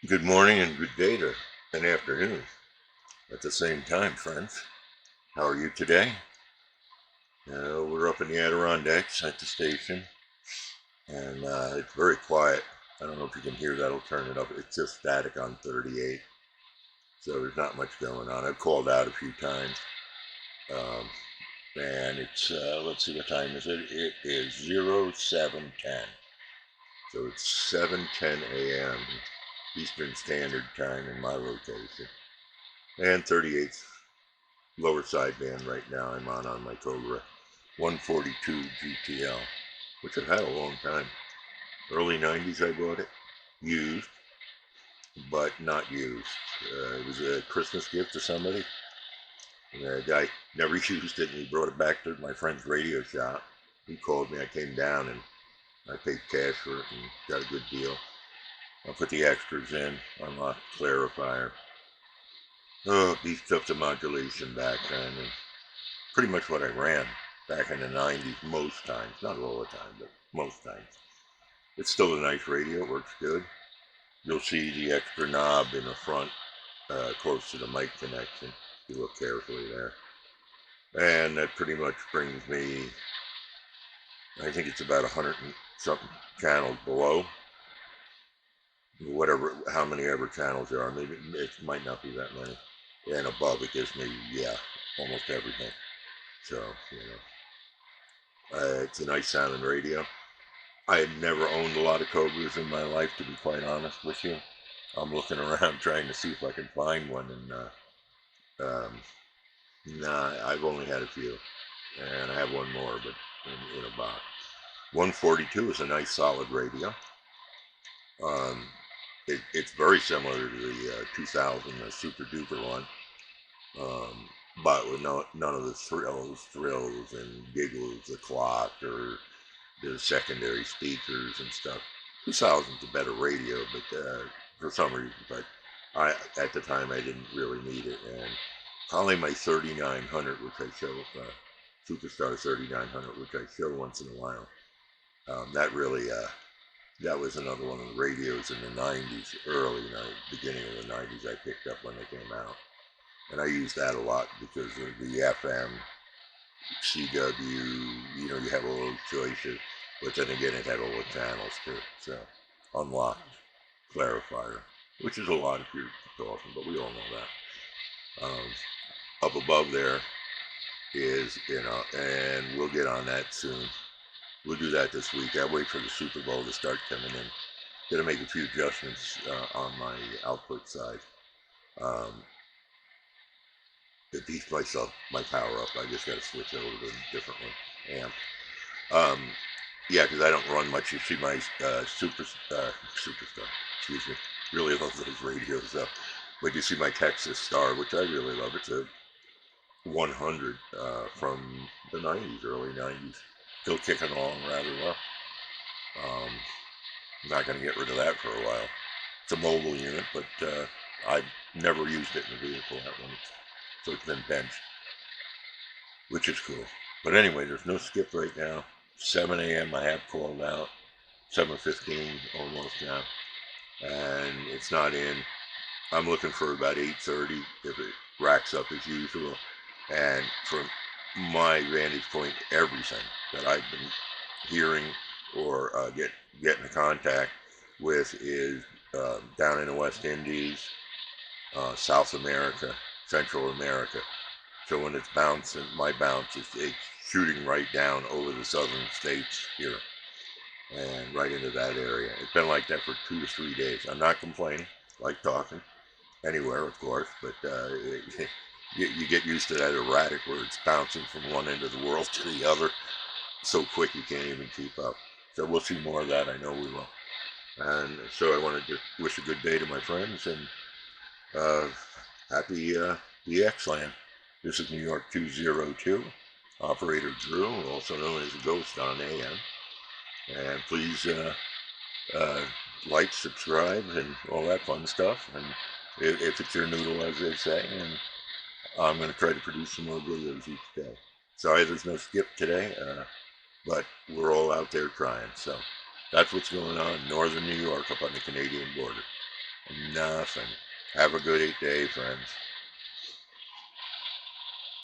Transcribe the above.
Good morning and good day to an afternoon at the same time, friends. How are you today? We're up in the Adirondacks at the station, and it's very quiet. I don't know if you can hear that. I'll turn it up. It's just static on 38, so there's not much going on. I've called out a few times, um, and it's, let's see, what time is it? It is 0710, so it's 7:10 a.m. Eastern Standard Time in my location, and 38th lower sideband right now. I'm on my Cobra 142 GTL, which I've had a long time. Early 90s I bought it, used, but not used. It was a Christmas gift to somebody. And the guy never used it, and he brought it back to my friend's radio shop. He called me, I came down, and I paid cash for it and got a good deal. I put the extras in, unlocked clarifier. Oh, beefed up the modulation back then, and pretty much what I ran back in the 90s most times. Not all the time, but most times. It's still a nice radio. It works good. You'll see the extra knob in the front close to the mic connection. If you look carefully there. And that pretty much brings me, I think it's about 100 and something channels below. Whatever, how many ever channels there are. Maybe it might not be that many. And above it gives me, yeah, almost everything. So, it's a nice sounding radio. I had never owned a lot of Cobras in my life, to be quite honest with you. I'm looking around trying to see if I can find one, and nah, I've only had a few, and I have one more, but in a box. 142 is a nice solid radio. It's very similar to the 2000 Super Duper one, but with none of the thrills and giggles, the clock, or the secondary speakers and stuff. 2000's a better radio, but for some reason, but at the time I didn't really need it, and probably my 3900, which I show, Superstar 3900, which I show once in a while. That really, that was another one of the radios in the 90s, beginning of the 90s I picked up when they came out. And I used that a lot because of the FM, CW, you have all those choices, but then again it had all the channels too. So, unlocked clarifier, which is a lot if you're talking, but we all know that. Up above there is, and we'll get on that soon. We'll do that this week. I wait for the Super Bowl to start coming in. Gonna make a few adjustments on my output side. To beef my power up, I just got to switch over to a different one, amp. Yeah, because I don't run much. You see my Superstar, excuse me, really love those radios up. But you see my Texas Star, which I really love. It's a 100 from the 90s, early 90s. Still kicking along rather well. I'm not going to get rid of that for a while. It's a mobile unit, but I've never used it in the vehicle, that one. So it's been benched, which is cool. But anyway, there's no skip right now. 7 a.m. I have called out. 7:15 almost now. And it's not in. I'm looking for about 8:30 if it racks up as usual. And from my vantage point, everything that I've been hearing or getting in contact with is down in the West Indies, South America, Central America. So when it's bouncing, my bounce is it's shooting right down over the southern states here and right into that area. It's been like that for 2 to 3 days. I'm not complaining, like talking anywhere, of course, but you get used to that erratic where it's bouncing from one end of the world to the other so quick you can't even keep up. So we'll see more of that. I know we will. And so I want to just wish a good day to my friends and happy DX land. This is New York 202, Operator Drew, also known as Ghost on AM. And please like, subscribe, and all that fun stuff. And if it's your noodle, as they say, and I'm going to try to produce some more videos each day. Sorry there's no skip today, but we're all out there trying. So that's what's going on in northern New York up on the Canadian border. enough, and have a good 8 day, friends.